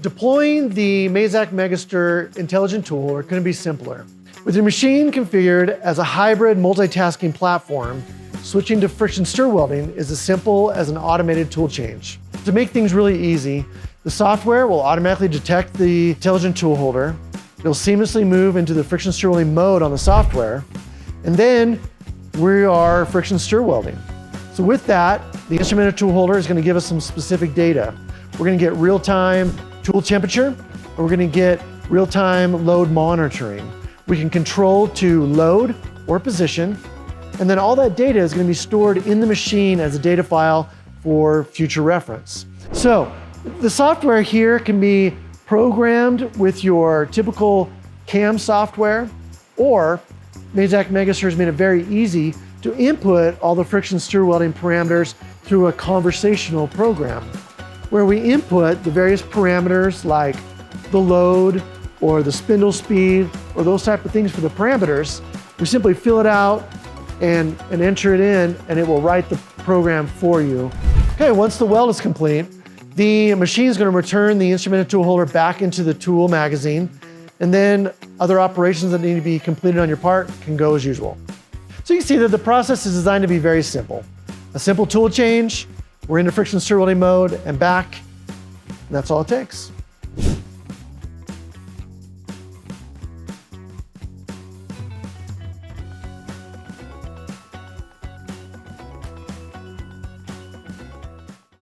Deploying the Mazak Magister Intelligent Tool Holder couldn't be simpler. With your machine configured as a hybrid multitasking platform, switching to friction stir welding is as simple as an automated tool change. To make things really easy, the software will automatically detect the Intelligent Tool Holder. It'll seamlessly move into the friction stir welding mode on the software, and then we are friction stir welding. So with that, the instrumented tool holder is going to give us some specific data. We're going to get real-time tool temperature, and we're going to get real-time load monitoring. We can control to load or position, and then all that data is going to be stored in the machine as a data file for future reference. So the software here can be programmed with your typical CAM software, or Mazak Magister has made it very easy to input all the friction stir welding parameters through a conversational program, where we input the various parameters like the load or the spindle speed or those type of things for the parameters. We simply fill it out and enter it in, and it will write the program for you. Okay, once the weld is complete, the machine is going to return the instrumented tool holder back into the tool magazine, and then other operations that need to be completed on your part can go as usual. So you can see that the process is designed to be very simple. A simple tool change, we're into friction stir welding mode and back, and that's all it takes.